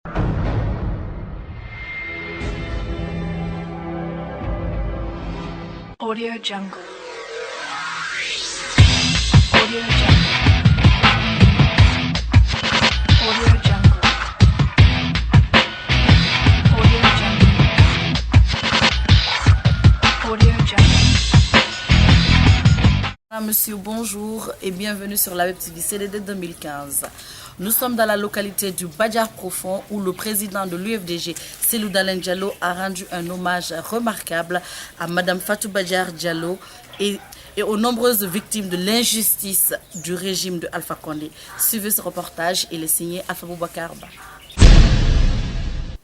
Audio Jungle. Audio Jungle. Audio Jungle. Audio Jungle. Audio Jungle. Monsieur, bonjour et bienvenue sur la Web TV CDD 2015. Nous sommes dans la localité du Badjar Profond où le président de l'UFDG, Cellou Dalein Diallo, a rendu un hommage remarquable à Madame Fatou Badiar Diallo et aux nombreuses victimes de l'injustice du régime de Alpha Condé. Suivez ce reportage, il est signé Alpha Boubacar Ba.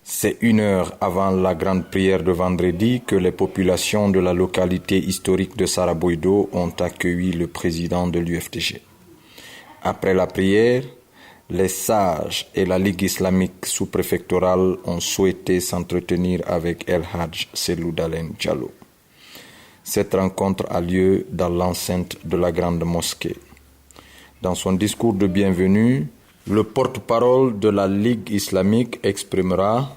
C'est 1 heure avant la grande prière de vendredi que les populations de la localité historique de Saraboido ont accueilli le président de l'UFDG. Après la prière, les sages et la Ligue islamique sous-préfectorale ont souhaité s'entretenir avec El Hadj Cellou Dalein Diallo. Cette rencontre a lieu dans l'enceinte de la grande mosquée. Dans son discours de bienvenue, le porte-parole de la Ligue islamique exprimera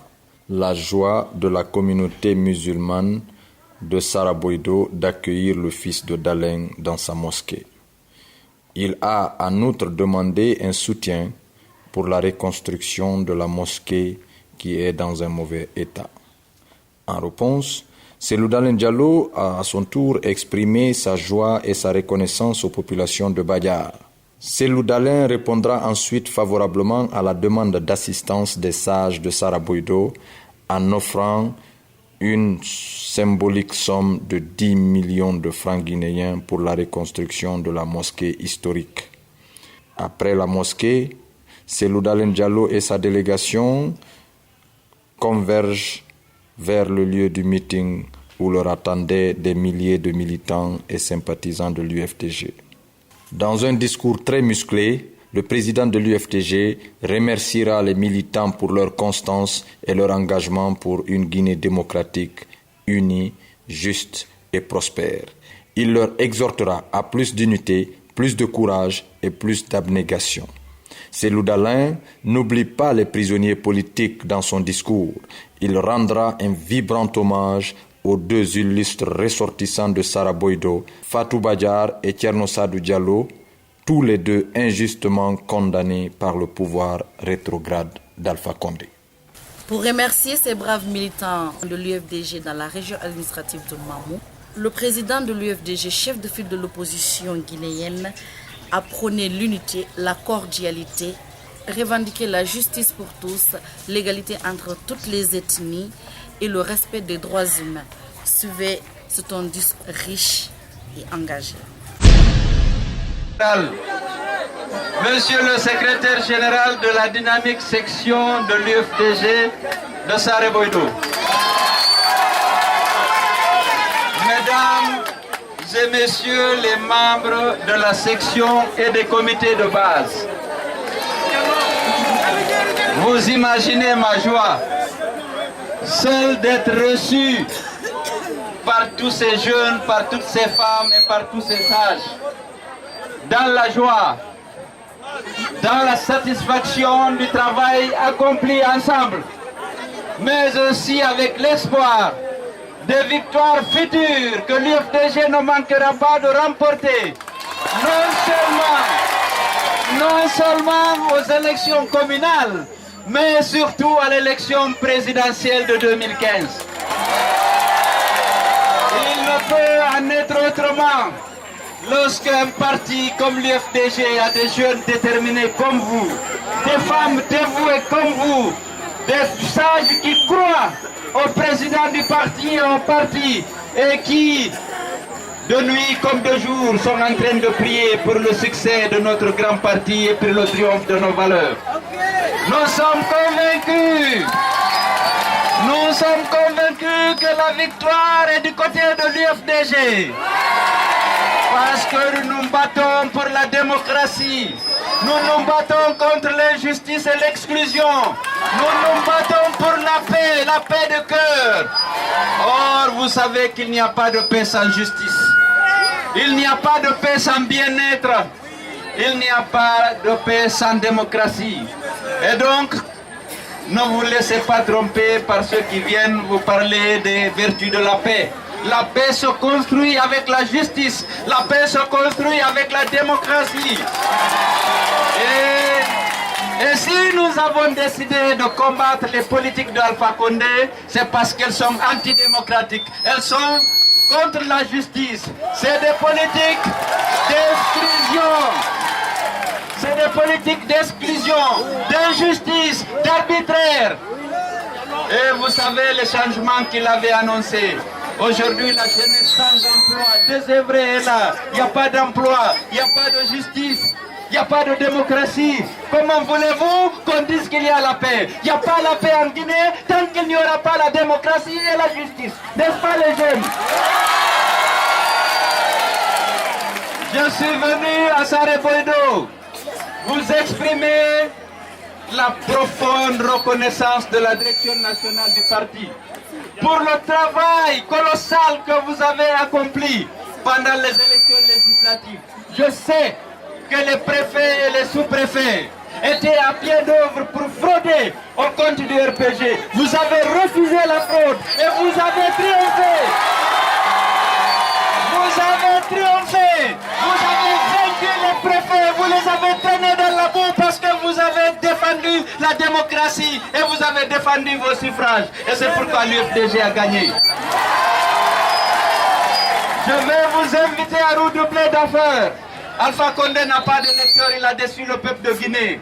la joie de la communauté musulmane de Saraboido d'accueillir le fils de Dalein dans sa mosquée. Il a en outre demandé un soutien pour la reconstruction de la mosquée qui est dans un mauvais état. En réponse, Cellou Dalein Diallo a à son tour exprimé sa joie et sa reconnaissance aux populations de Badiar. Cellou Dalein répondra ensuite favorablement à la demande d'assistance des sages de Saraboido en offrant une symbolique somme de 10 millions de francs guinéens pour la reconstruction de la mosquée historique. Après la mosquée, Cellou Dalein Diallo et sa délégation convergent vers le lieu du meeting où leur attendaient des milliers de militants et sympathisants de l'UFDG. Dans un discours très musclé, le président de l'UFDG remerciera les militants pour leur constance et leur engagement pour une Guinée démocratique, unie, juste et prospère. Il leur exhortera à plus d'unité, plus de courage et plus d'abnégation. Cellou Dalein n'oublie pas les prisonniers politiques dans son discours. Il rendra un vibrant hommage aux 2 illustres ressortissants de Saraboido, Fatou Badiar et Thierno Sadou Diallo, tous les 2 injustement condamnés par le pouvoir rétrograde d'Alpha Condé. Pour remercier ces braves militants de l'UFDG dans la région administrative de Mamou, le président de l'UFDG, chef de file de l'opposition guinéenne, a prôné l'unité, la cordialité, revendiqué la justice pour tous, l'égalité entre toutes les ethnies et le respect des droits humains. Suivez, c'est un discours riche et engagé. Monsieur le secrétaire général de la dynamique section de l'UFDG de Saraboido, Mesdames et Messieurs les membres de la section et des comités de base, vous imaginez ma joie, celle d'être reçu par tous ces jeunes, par toutes ces femmes et par tous ces sages, dans la joie, dans la satisfaction du travail accompli ensemble, mais aussi avec l'espoir des victoires futures que l'UFDG ne manquera pas de remporter, non seulement aux élections communales, mais surtout à l'élection présidentielle de 2015. Il ne peut en être autrement lorsqu'un parti comme l'UFDG a des jeunes déterminés comme vous, des femmes dévouées comme vous, des sages qui croient au président du parti et au parti et qui, de nuit comme de jour, sont en train de prier pour le succès de notre grand parti et pour le triomphe de nos valeurs. Nous sommes convaincus que la victoire est du côté de l'UFDG. Parce que nous nous battons pour la démocratie. Nous nous battons contre l'injustice et l'exclusion. Nous nous battons pour la paix de cœur. Or, vous savez qu'il n'y a pas de paix sans justice. Il n'y a pas de paix sans bien-être. Il n'y a pas de paix sans démocratie. Et donc, Ne vous laissez pas tromper par ceux qui viennent vous parler des vertus de la paix. La paix se construit avec la justice. La paix se construit avec la démocratie. Et si nous avons décidé de combattre les politiques d'Alpha Condé, c'est parce qu'elles sont antidémocratiques. Elles sont contre la justice. C'est des politiques d'exclusion. C'est des politiques d'exclusion, d'injustice, d'arbitraire. Et vous savez les changements qu'il avait annoncés. Aujourd'hui, la jeunesse sans emploi, désœuvrée est là. Il n'y a pas d'emploi, il n'y a pas de justice, il n'y a pas de démocratie. Comment voulez-vous qu'on dise qu'il y a la paix? Il n'y a pas la paix en Guinée tant qu'il n'y aura pas la démocratie et la justice. N'est-ce pas les jeunes? Je suis venu à Sareboido vous exprimer la profonde reconnaissance de la direction nationale du parti pour le travail colossal que vous avez accompli pendant les élections législatives. Je sais que les préfets et les sous-préfets étaient à pied d'œuvre pour frauder au compte du RPG. Vous avez refusé la fraude et vous avez triomphé. Vous avez triomphé. Vous avez vaincu les préfets. Vous les avez traînés dans la boue parce que vous avez défendu la démocratie et vous avez défendu vos suffrages. Et c'est pourquoi l'UFDG a gagné. Je vais vous inviter à redoubler d'affaires. Alpha Condé n'a pas d'électeurs, il a déçu le peuple de Guinée.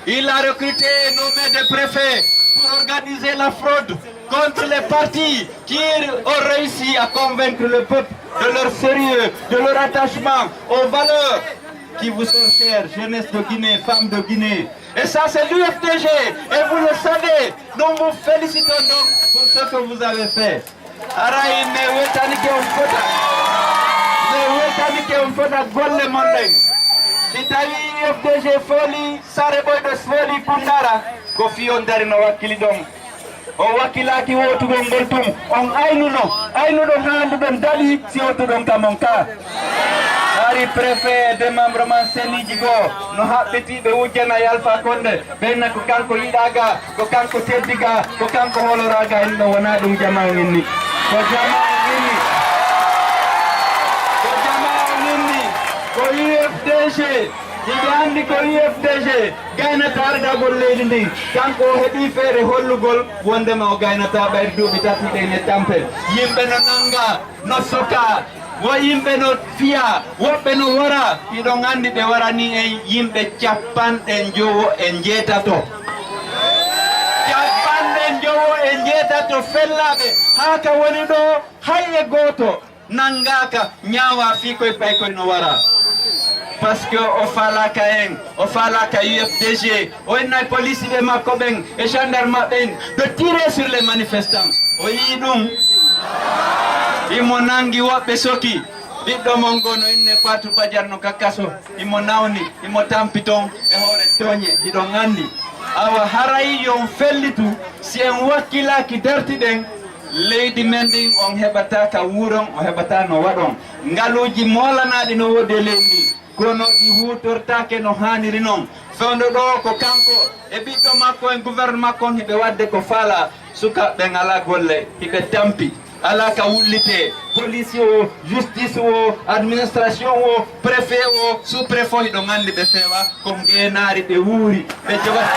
Il a recruté et nommé des préfets pour organiser la fraude contre les partis qui ont réussi à convaincre le peuple de leur sérieux, de leur attachement aux valeurs qui vous sont chères, jeunesse de Guinée, femmes de Guinée. Et ça, c'est l'UFDG. Et vous le savez. Nous vous félicitons donc pour ce que vous avez fait. Araï, mais wetanike on fota golle monɗen si tawi UFDG fooli Sareboido fooli Kundara ko fi on dari no wakkili ɗon o wakkilaki wotugol ngol tum on aynuɗo handuɗon daɗi si wottuɗon kamon ka ari préfet démembrement selliji goo no haɓɓetiɓe wujjana e Alpha Condé ɓenna ko kanko yiɗaga ko kanko teddiga ko kanko holoraga henno wona ɗum jama inni ko jama inni ko UFDG yiɓe anndi ko UFDG gaynata ardagol leydi ndi kanko o heɓi feere hollugol wondema o gaynata ɓayde duuɓi tati ɗe ne tampel yimɓe no nanga no soka wo yimɓe no fiya woɓɓe no wara iɗon anndi ɓe warani en yimɓe capanɗe jowo e jeetato capanɗe jowo e jeetato fellaɓe haa ka woni ɗo hay e gooto nangaka ñaawa fii koye ɓay koye no wara parce que o falaka en o falaka UFDG o enna police ɓe makko ɓen e gendarme ɓen de tirer sur les manifestants o yii ɗum imo nangi woɓɓe soki ɓiɗɗo mon go no inne Fatou Badiane ka kaso imo nawni imo tampi toon e hoore tooñe iɗon anndi awa harayi yon fellitu si en wakkilaki dartiɗen leydi men ɗin on heɓata ka wuuron o heɓata no waɗon ngaluuji molanaɗi no wodi e leydi ndi kono ɗi hutortake no haniri noon fewndo ɗo ko kanko e ɓiɗɗo makko e gouvernement makko on hiɓe wadde ko faala sukaɓɓen ala golle hiɓe tampi ala ka wullite police o justice o administration o préfet o sous préfet hiɗo gandi ɓe fewa ko ngenari ɓe wuuri ɓe jogat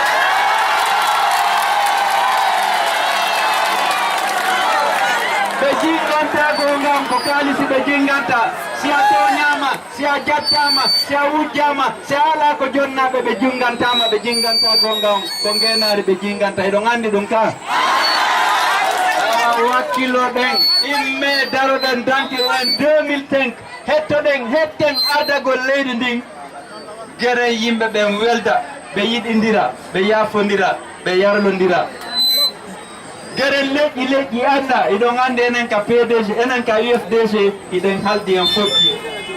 ɓe jinganta gongam ko kalisi ɓe jinganta si a toñama si a jattama si a wujjama si ala ko jonnaɓe ɓe jingantama ɓe jinganta gongam ko ngenari ɓe jinganta eɗon andi ɗum ka wakkilo ɗen imme daroɗen dankiro en 2005 hettoɗen hetten ardagol leydi ndin guere yimɓe ɓen welda ɓe yiɗidira ɓe yafodira ɓe yarlodira guere leƴƴi anda iɗon andi enen ka PDG enen ka UFDG iɗen haldi en fofti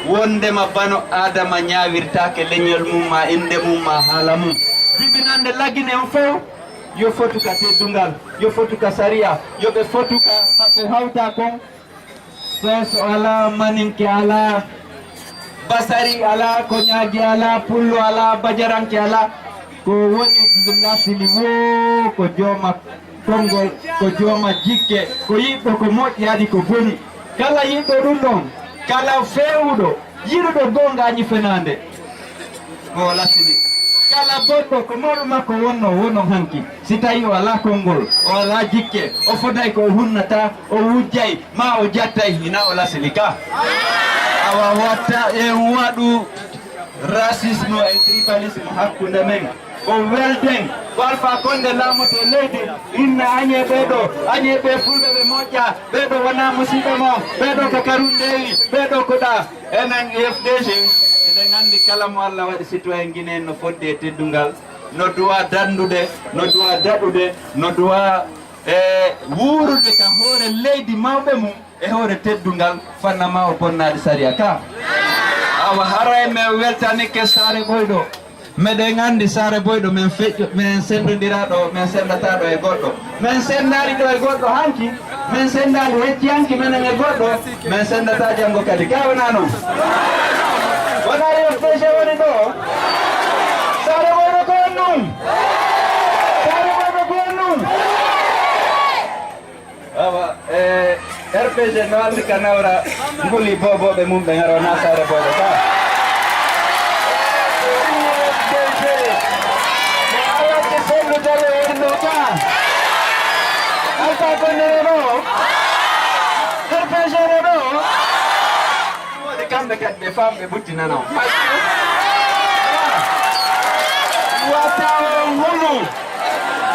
wondema bano adama ñawirtake leñol mum ma inde mum ma haala mum jibinande laggine en fof yo fotuka teddungal yo fotuka saria yoɓe fotuka hako hawta kon seso ala maninke ala basari ala koñaji ala pullo ala bajaranke ala ko woni lasili wo ko joma kongol ko joma jikke ko yiɗɗo ko moƴƴi adi ko boni kala yiɗɗo ɗum ɗon kala fewuɗo yiɗuɗo gongañi fenande ko lasili kala goɗɗo ko moɗo makko wonno hanki si tawi o ala konngol o ala jikke o foday ko o hunnata o wujjay ma o jattay hina o lasili ka awa watta en waɗu racisme e tribalisme hakkunde men ko welden ko Alpha Condé laamoto leydi inna añe ɓe fulɓe ɓe moƴƴa ɓeɗo wona musidɓe mo ɓeɗo ko karum ndewi ɓeɗo ko ɗa enen UFDG eɗen andi kala mo Allah waɗi citoyen guinéen no fodde e teddungal no duwa dandude no duwa daɗude no duwa wuurude ka hoore leydi mawɓe mum e hoore teddungal fannama o bonnade saria ka awa haray men weltanike Saare Boyɗo meɗen andi Saare Boyɗo men feƴƴo men sendodiraɗo men sendataɗo e goɗɗo men sendari ɗo e goɗɗo hanki men sendali hecci hanki menen e goɗɗo men sendata janggo kadi ka wona noon wona UFDG woni ɗo Saare Boyɗo ko on num Saare Boyɗo ko on num awa RPG no andi ka nawra nguli boboɓe mum ɓe gara wona Saare Boyɗo ka Alpha Condé ɗo RPG ɗo woni kamɓe kadi ɓe famɓe ɓuttinano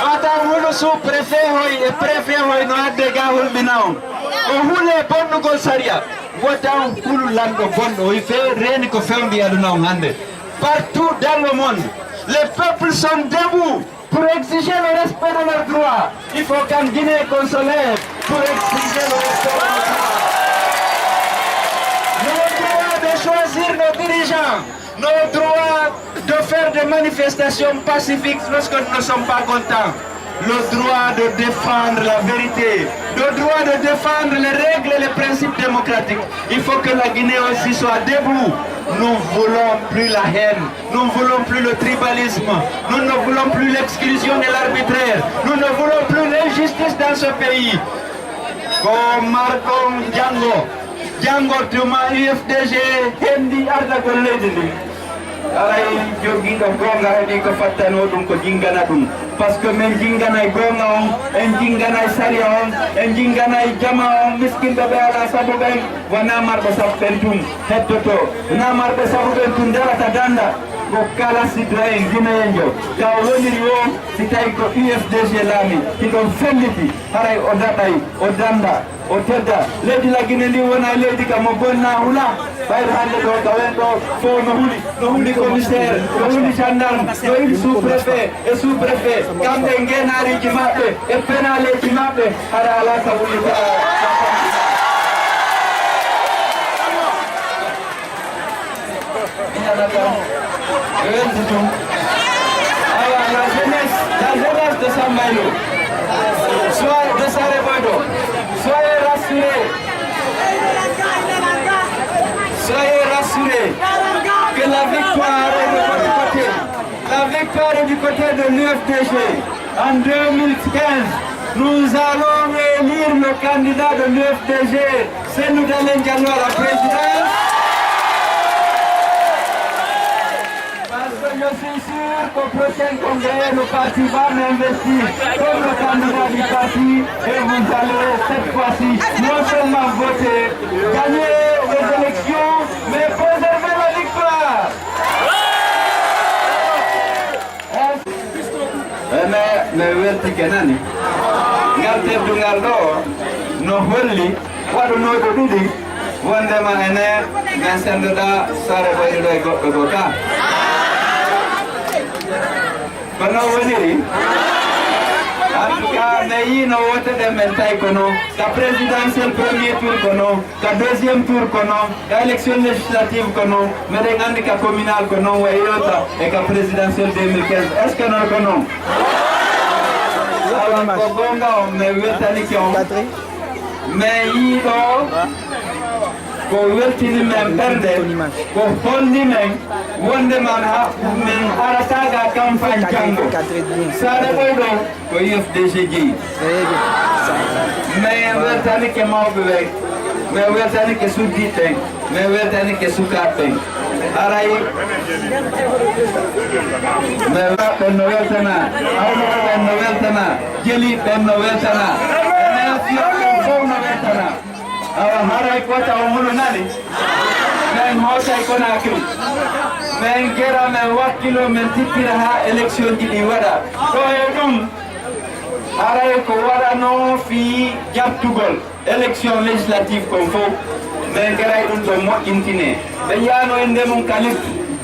wata hulu sous préfet hoy e préfet hoy no adde ga hulɓina on o huule bonnugol saria wota hulu lanɗo bonɗo oy reni ko fewndi aduna on hande partout dans le monde les peuples sont debout pour exiger le respect de leurs droits. Il faut qu'en Guinée qu'on se lève pour exiger le respect de leurs droits. Le droit de choisir nos dirigeants, nos droits de faire des manifestations pacifiques lorsque nous ne sommes pas contents. Le droit de défendre la vérité, le droit de défendre les règles et les principes démocratiques. Il faut que la Guinée aussi soit debout. Nous ne voulons plus la haine, nous ne voulons plus le tribalisme, nous ne voulons plus l'exclusion et l'arbitraire, nous ne voulons plus l'injustice dans ce pays. Comme Marcon Django Tuma UFDG Hendi Arda Golledini. Aray jogiɗo gonga heɗi ko fattano ɗum ko jingana ɗum par ce que min jinganay gonga on en jinganay saria on en jinganay jama on miskinɓe ɓe ala saabu ɓen wona marɓe saabu ɓen tum hettoto wona marɓe saabu ɓen tum darata danda ko kala citoyen guinéenjo ka woniri o si tawi ko UFDG laami hiɗon felliti haray o daɗay o danda o tedda leydi la Guinée ndi wona leydi ka mo bonna hula ɓayde hande ɗo ka wen ɗo fo no huli commissaire no huli gendarme no huli sous préfet e sous préfet kamɓe ngenariji maɓɓe e pénaleji maɓɓe haɗa ala sabuli awa la jeunesse de Sambaïlo soit de Saare Boyɗo soyez rassurés que la victoire est de votre côté. La victoire est du côté de l'UFDG. En 2015, nous allons élire le candidat de l'UFDG, Cellou Dalein Diallo à la présidence. Parce que je suis sûr qu'au prochain congrès, le parti va m'investir comme le candidat du parti et vous allez cette fois-ci non seulement voter, gagner les élections, mais préserver la victoire. Mais welti kenani ngal teddungal ɗo no holli waɗunoɗo ɗiɗi wondema ene min sendoɗa Saare Boyɗo ɗo e goɗɗo ɗo ka kono woniri en tout cas mi yino woteɗen men tawi kono ka présidentiel premier tour kono ka deuxiéme tour kono ka élection législative kono meɗen andi ka communal ko noon way yewta e ka présidentiel 2015 est ce que non ko noon ko gonga on mi weltanike on mi yiiɗo ko weltini men ɓerde ko holli men wonde man ha min arataga campagne janggo Sara Boydo ko UFDG jeeyi mais weltanike mawɓe ɓe mais weltanike suddiɓe mais weltanike sukaɓe aray mais ɓen no weltana awnoɓe ɓen no weltana jeliɓɓen no weltana nasiyoɓen fof no weltana awa haray kota o muɗo nani min hawtay Conakry min gera min wakkilo min tippira ha élection ji ɗi waɗa ɗo e ɗum haray ko waɗano fi jaɓtugol élection législative kon fof min geray ɗum ɗo moƴƴintine ɓe yiyano e ndemum kalif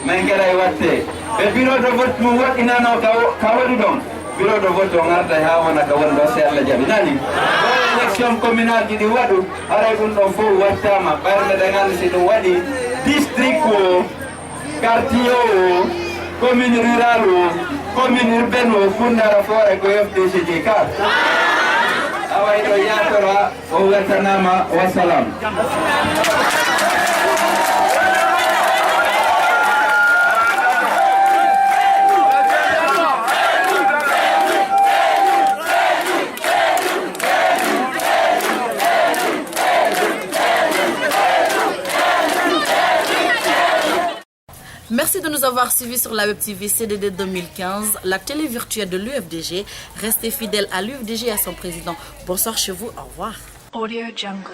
min geray watte ɓe bureau de vote mum waɗinano ka waɗi ɗon bureau de vote o garda ha wona ka woni ɗo se Allah jaaɓi nani élection communal ji ɗi waɗu haray ɗum ɗon fof wattama ɓerde ɗe gandi si ɗum waɗi district o quartier o commune rural o commune urbaine o fundara foore ko UFDG ji ka away ɗo yatora o weltanama wassalam. Merci de nous avoir suivis sur la Web TV CDD 2015, la télé virtuelle de l'UFDG. Restez fidèles à l'UFDG et à son président. Bonsoir chez vous, au revoir. Audio Jungle.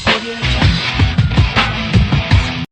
Audio Jungle.